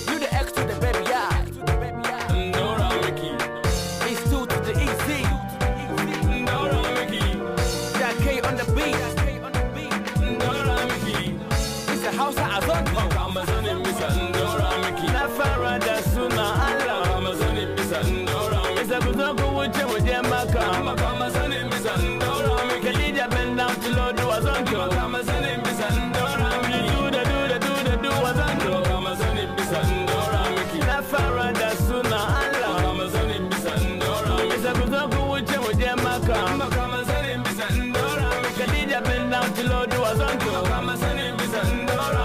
You the X to the baby, yeah. Nora Mickey. It's 2 to the EZ. Nora Mickey. Jack K on the beat. Nora Mickey. It's a house at Azonto. Amazon is a Nora Mickey. Na farada suna Allah. Amazon is a Nora Mickey. It's a good uncle with your maka. Amazon is a Nora Mickey. Kalija bend down to load to Azonto. Amazon is a Nora Mickey. Do Azonto. Na farada suna Allah. Amazon bisa Ndora. Bisa kuzoku uche muje maka. Amazon bisa Ndora. Kalija bend down to load to Azonto. Amazon bisa Ndora.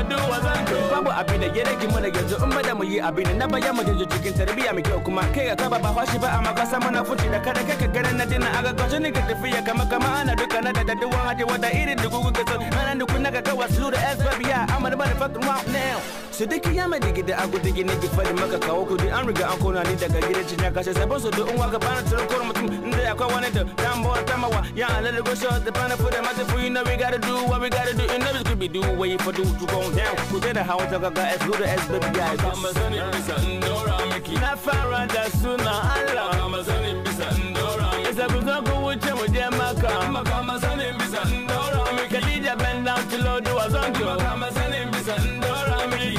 Do Azonto. Babu abin da yake ki mana yanzu in bada mu yi abin na baya mu je cikin tarbiya mai kyau kuma kai ga kaba ba fashi ba amma ka samu na fuci da kada kai ka ganin na dina aga kwaje ne ka tafiya kama ana duka na da duwan haje wata irin da gugu ka so anan dukun naga kawa su da S baby ya amma da bada fucking wow now su dake ya mai digida agu digi ne ki fadi maka kawo kudi an riga an kona ni daga gidan cinya kashe sabon su da unwa ka bana tsaro kor mutum inda akwai wani da dan bawar tamawa ya alal go show the bana for the massive you know we gotta do what we gotta do and never could be do what you for do to go down ku da hawa ta ga S good S baby ya Amazon bisa Ndora Mickey na farada suna Allah Amazon bisa Ndora isa kuzoku wuce muje maka Amazon bisa Ndora Mickey Kalija bend down to load to Azonto Amazon bisa Ndora Mickey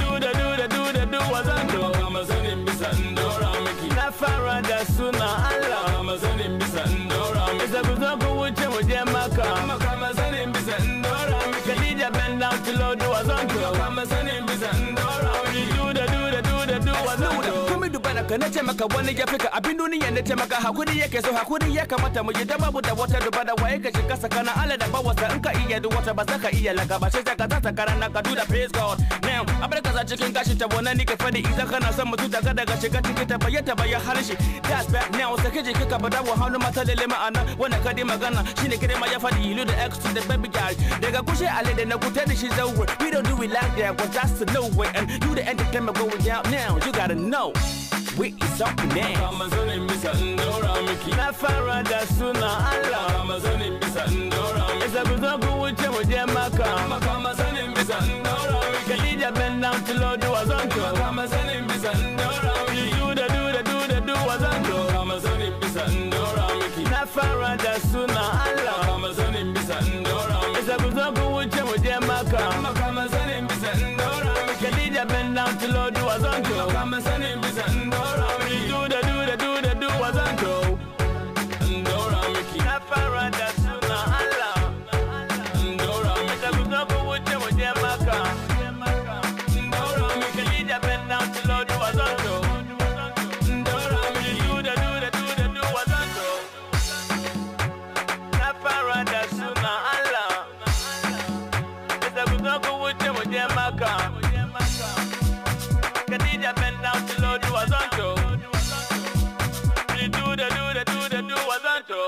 do Azonto Amazon bisa Ndora Mickey na farada suna Allah Amazon bisa Ndora Mickey isa kuzoku wuce muje maka Amazon bisa Ndora Mickey Kalija bend down to load to Azonto Amazon bisa Ndora Mickey do Azonto kuma dubana ka nace maka wani ya fika abin duniya nace maka hakuri yake so hakuri ya kamata mu yi da babu da wata dubana waye ka shiga sakana Allah da bawasa in ka iya duk wata ba saka iya laka ba sai ka ta sakara ka do da praise God now abarka za cikin gashi ta bona ni ka fadi idan kana son mutu daga shiga cikin ta bayyana harshe that's back now sake je kika bada wa hannu mata da ma'ana wannan kadi magana shine kire ma ya fadi ilu da X to the baby girl daga kushe ale da na kuta da shi zaure we don't do it like that but that's the no way and do the entertainment going down now you gotta know we is up now Amazon bisa Ndora Mickey na farada suna Allah Amazon bisa Ndora Mickey isa kuzoku wuce muje maka Amazon bisa Ndora Mickey Kalija bend down to load to Azonto Amazon bisa Ndora Mickey do Azonto Amazon bisa Ndora Mickey na farada suna Allah Amazon bisa Ndora Mickey isa kuzoku wuce muje maka Amazon bisa Ndora Mickey Kalija bend down to load to Azonto Amazon bisa Ndora Mickey do Azonto Ndora Mickey na farada suna Allah Ndora Mickey isa kuzoku wuce muje maka Ndora Mickey Kalija bend down to load to Azonto Ndora Mickey do Azonto na farada suna Allah isa kuzoku wuce muje maka Kalija bend down to load to Azonto do Azonto